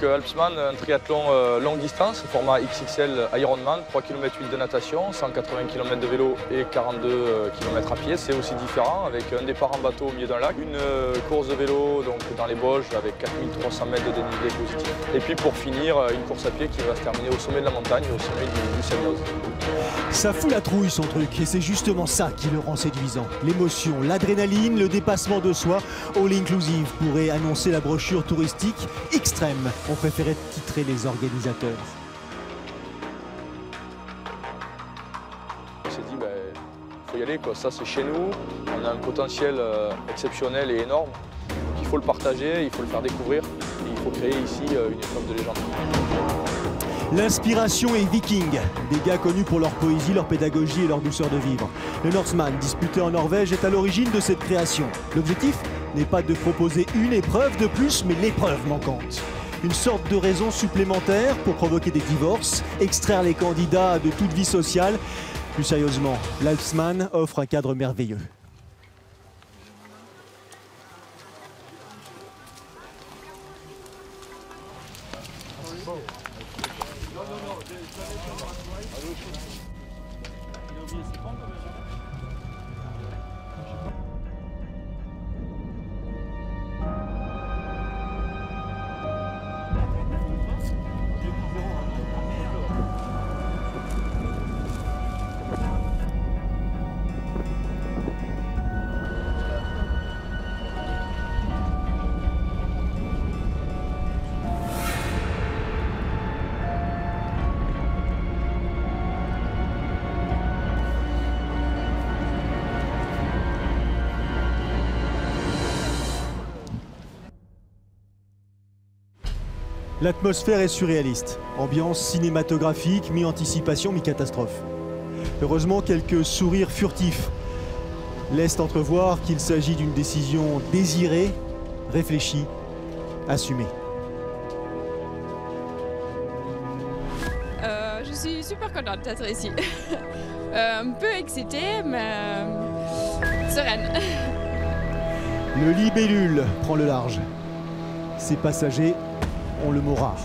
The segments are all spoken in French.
Alpsman, un triathlon longue distance, format XXL Ironman, 3 km 8 de natation, 180 km de vélo et 42 km à pied. C'est aussi différent avec un départ en bateau au milieu d'un lac, une course de vélo donc dans les Bauges avec 4300 mètres de dénivelé positif. Et puis pour finir, une course à pied qui va se terminer au sommet de la montagne, au sommet du Semnoz. Ça fout la trouille son truc et c'est justement ça qui le rend séduisant. L'émotion, l'adrénaline, le dépassement de soi, all inclusive pourrait annoncer la brochure touristique extrême, ont préféré titrer les organisateurs. On s'est dit, faut y aller, quoi. Ça c'est chez nous, on a un potentiel exceptionnel et énorme. Il faut le partager, il faut le faire découvrir et il faut créer ici une épreuve de légende. L'inspiration est viking, des gars connus pour leur poésie, leur pédagogie et leur douceur de vivre. Le Norseman, disputé en Norvège, est à l'origine de cette création. L'objectif n'est pas de proposer une épreuve de plus, mais l'épreuve manquante. Une sorte de raison supplémentaire pour provoquer des divorces, extraire les candidats de toute vie sociale. Plus sérieusement, l'Alpsman offre un cadre merveilleux. L'atmosphère est surréaliste. Ambiance cinématographique, mi-anticipation, mi-catastrophe. Heureusement, quelques sourires furtifs laissent entrevoir qu'il s'agit d'une décision désirée, réfléchie, assumée. Je suis super contente d'être ici. Un peu excitée, mais sereine. Le libellule prend le large. Ses passagers ont le mot rare.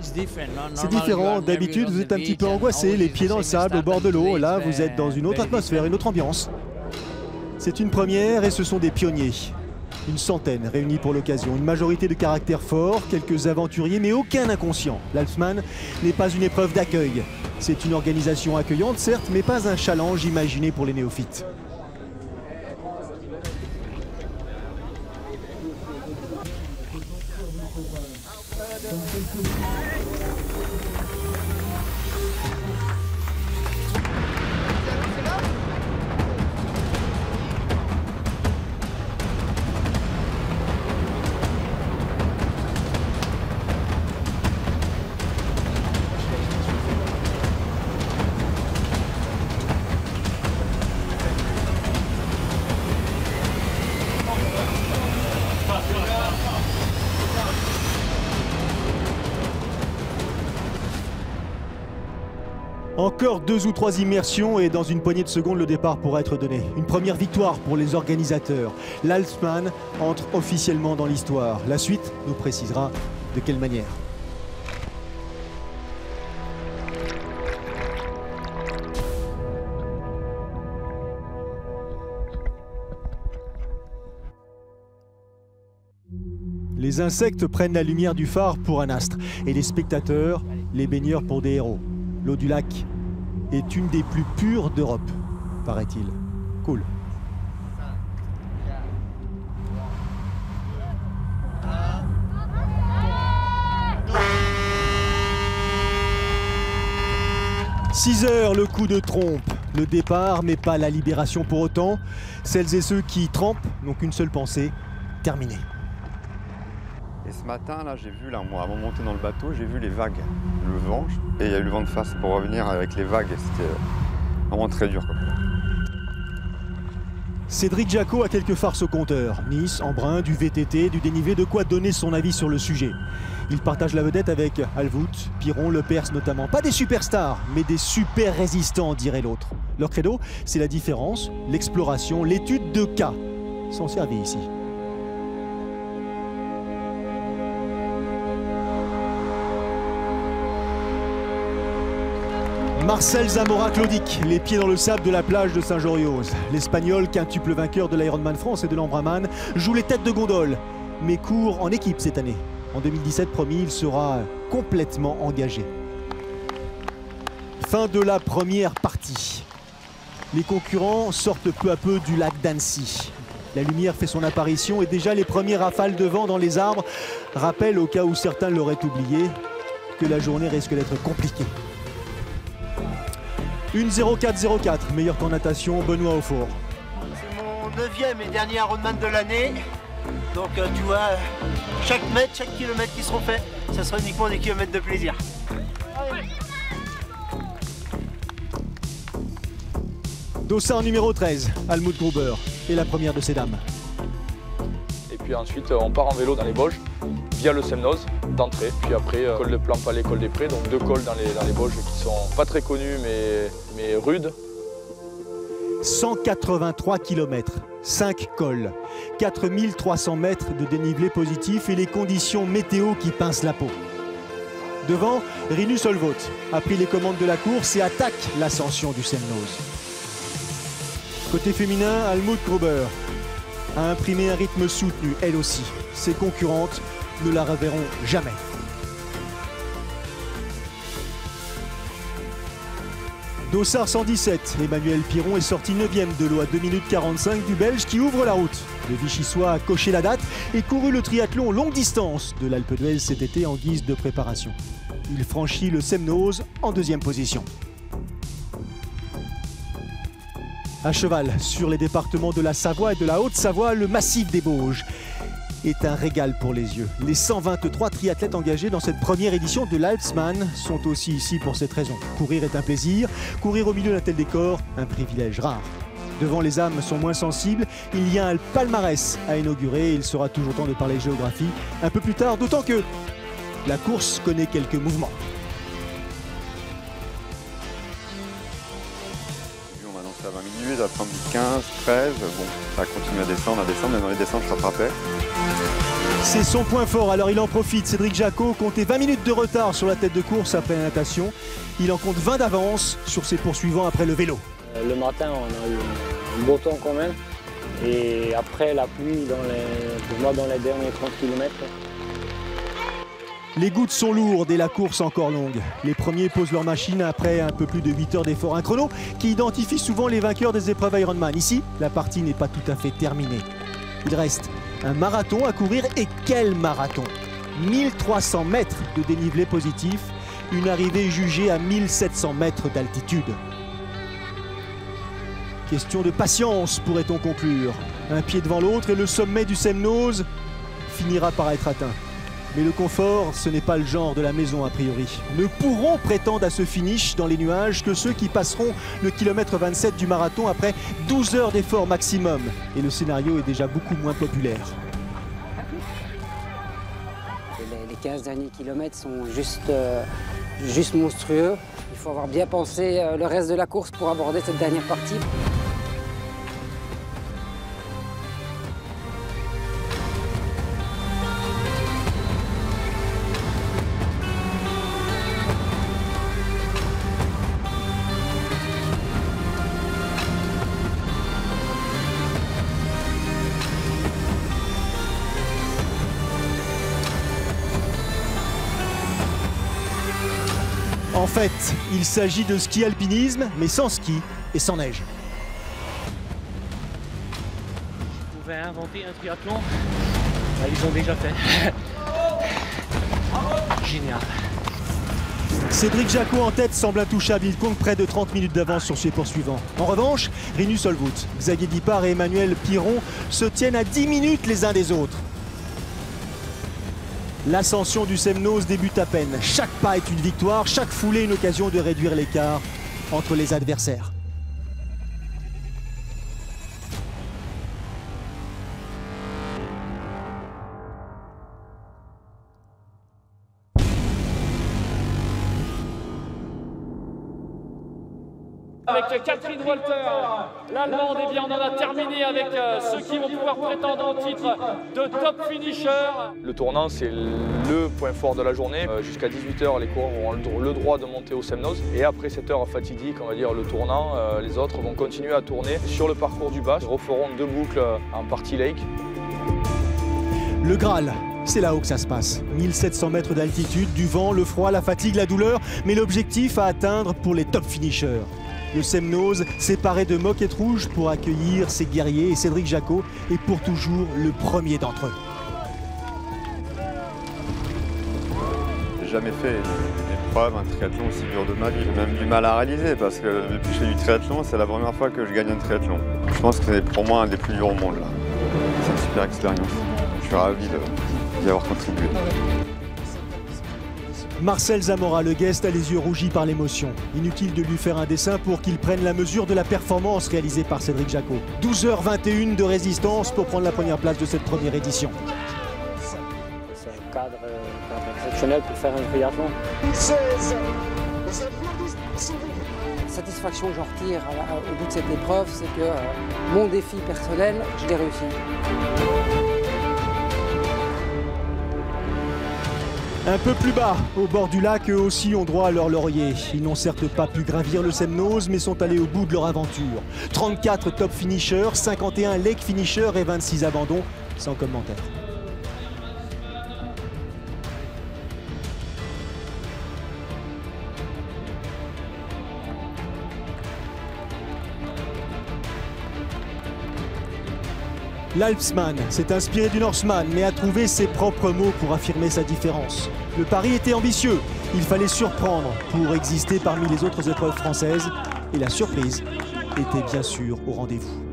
C'est différent. D'habitude, vous êtes un petit peu angoissé, les pieds dans le sable, au bord de l'eau. Là, vous êtes dans une autre atmosphère, une autre ambiance. C'est une première et ce sont des pionniers. Une centaine réunis pour l'occasion. Une majorité de caractères forts, quelques aventuriers, mais aucun inconscient. L'Alpsman n'est pas une épreuve d'accueil. C'est une organisation accueillante, certes, mais pas un challenge imaginé pour les néophytes. Encore 2 ou 3 immersions et dans une poignée de secondes, le départ pourra être donné. Une première victoire pour les organisateurs. L'Alpsman entre officiellement dans l'histoire. La suite nous précisera de quelle manière. Les insectes prennent la lumière du phare pour un astre et les spectateurs, les baigneurs pour des héros. L'eau du lac est une des plus pures d'Europe, paraît-il. Cool. « 6 heures, le coup de trompe. Le départ, mais pas la libération pour autant. Celles et ceux qui trempent n'ont qu'une seule pensée, terminer. » Et ce matin, là, j'ai vu, là, moi, avant de monter dans le bateau, j'ai vu les vagues, le vent, et il y a eu le vent de face pour revenir avec les vagues. C'était vraiment très dur, quoi. Cédric Jacot a quelques farces au compteur. Nice, Embrun, du VTT, du dénivelé, de quoi donner son avis sur le sujet. Il partage la vedette avec Alvout, Piron, Lepers notamment. Pas des superstars, mais des super résistants, dirait l'autre. Leur credo, c'est la différence, l'exploration, l'étude de cas. S'en servir ici. Marcel Zamora-Claudic, les pieds dans le sable de la plage de Saint-Jorioz. L'Espagnol, quintuple vainqueur de l'Ironman France et de l'Ambraman, joue les têtes de gondole, mais court en équipe cette année. En 2017, promis, il sera complètement engagé. Fin de la première partie. Les concurrents sortent peu à peu du lac d'Annecy. La lumière fait son apparition et déjà les premiers rafales de vent dans les arbres rappellent, au cas où certains l'auraient oublié, que la journée risque d'être compliquée. Une 0404, meilleur temps natation, Benoît Auffour. C'est mon 9e et dernier Ironman de l'année. Donc tu vois, chaque mètre, chaque kilomètre qui seront faits, ça sera uniquement des kilomètres de plaisir. Dossard numéro 13, Almut Gruber, et la première de ces dames. Et puis ensuite, on part en vélo dans les Bauges, via le Semnoz, d'entrée. Puis après, col de Plan-Palais, col des Prés, donc 2 cols dans les Bauges qui sont pas très connus, mais rudes. 183 km, 5 cols, 4300 mètres de dénivelé positif et les conditions météo qui pincent la peau. Devant, Rinus Solvot a pris les commandes de la course et attaque l'ascension du Semnoz. Côté féminin, Almut Gruber a imprimé un rythme soutenu, elle aussi. Ses concurrentes ne la reverront jamais. Dossard 117, Emmanuel Piron est sorti 9e de l'eau à 2 minutes 45 du Belge qui ouvre la route. Le Vichysois a coché la date et couru le triathlon longue distance de l'Alpe d'Huez cet été en guise de préparation. Il franchit le Semnoz en 2e position. À cheval sur les départements de la Savoie et de la Haute-Savoie, le massif des Bauges est un régal pour les yeux. Les 123 triathlètes engagés dans cette première édition de l'Alpsman sont aussi ici pour cette raison. Courir est un plaisir, courir au milieu d'un tel décor, un privilège rare. Devant, les âmes sont moins sensibles, il y a un palmarès à inaugurer, il sera toujours temps de parler géographie un peu plus tard, d'autant que la course connaît quelques mouvements. Ça va minuit, l'après-midi 15, 13, bon, ça continue à descendre, mais dans les descentes, je rattrapais. C'est son point fort, alors il en profite. Cédric Jacot comptait 20 minutes de retard sur la tête de course après la natation. Il en compte 20 d'avance sur ses poursuivants après le vélo. Le matin, on a eu un beau temps quand même. Et après la pluie, pour moi, dans les derniers 30 km. Les gouttes sont lourdes et la course encore longue. Les premiers posent leur machine après un peu plus de 8 heures d'effort. Un chrono qui identifie souvent les vainqueurs des épreuves Ironman. Ici, la partie n'est pas tout à fait terminée. Il reste un marathon à courir, et quel marathon! 1300 mètres de dénivelé positif, une arrivée jugée à 1700 mètres d'altitude. Question de patience, pourrait-on conclure. Un pied devant l'autre et le sommet du Semnoz finira par être atteint. Mais le confort, ce n'est pas le genre de la maison a priori. Ne pourront prétendre à ce finish dans les nuages que ceux qui passeront le kilomètre 27 du marathon après 12 heures d'effort maximum. Et le scénario est déjà beaucoup moins populaire. Les 15 derniers kilomètres sont juste monstrueux. Il faut avoir bien pensé le reste de la course pour aborder cette dernière partie. En fait, il s'agit de ski-alpinisme, mais sans ski et sans neige. Ils pouvaient inventer un triathlon, ils ont déjà fait. Génial. Cédric Jacot en tête semble intouchable, il compte près de 30 minutes d'avance sur ses poursuivants. En revanche, Rinus Solvot, Xavier Dipart et Emmanuel Piron se tiennent à 10 minutes les uns des autres. L'ascension du Semnoz débute à peine. Chaque pas est une victoire, chaque foulée une occasion de réduire l'écart entre les adversaires. Avec Catherine Walter, l'Allemande, eh bien on en a terminé avec ceux qui vont pouvoir prétendre au titre de top finisher. Le tournant, c'est le point fort de la journée. Jusqu'à 18 h, les coureurs auront le droit de monter au Semnoz. Et après cette heure fatidique, on va dire le tournant, les autres vont continuer à tourner sur le parcours du bas. Ils referont 2 boucles en partie lake. Le Graal, c'est là-haut que ça se passe. 1700 mètres d'altitude, du vent, le froid, la fatigue, la douleur, mais l'objectif à atteindre pour les top finishers. Le Semnoz, séparé de Moquette Rouge pour accueillir ses guerriers, et Cédric Jacot est pour toujours le premier d'entre eux. J'ai jamais fait une épreuve, un triathlon aussi dur de ma vie. J'ai même du mal à réaliser parce que depuis que je fais du triathlon, c'est la première fois que je gagne un triathlon. Je pense que c'est pour moi un des plus durs au monde là. C'est une super expérience. Je suis ravi d'y avoir contribué. Marcel Zamora, le guest, a les yeux rougis par l'émotion. Inutile de lui faire un dessin pour qu'il prenne la mesure de la performance réalisée par Cédric Jacot. 12h21 de résistance pour prendre la première place de cette première édition. C'est un cadre exceptionnel pour faire un triathlon. La satisfaction que j'en retire au bout de cette épreuve, c'est que mon défi personnel, je l'ai réussi. Un peu plus bas, au bord du lac, eux aussi ont droit à leur laurier. Ils n'ont certes pas pu gravir le Semnoz, mais sont allés au bout de leur aventure. 34 top finishers, 51 lake finishers et 26 abandons, sans commentaire. L'Alpsman s'est inspiré du Norseman, mais a trouvé ses propres mots pour affirmer sa différence. Le pari était ambitieux, il fallait surprendre pour exister parmi les autres épreuves françaises, et la surprise était bien sûr au rendez-vous.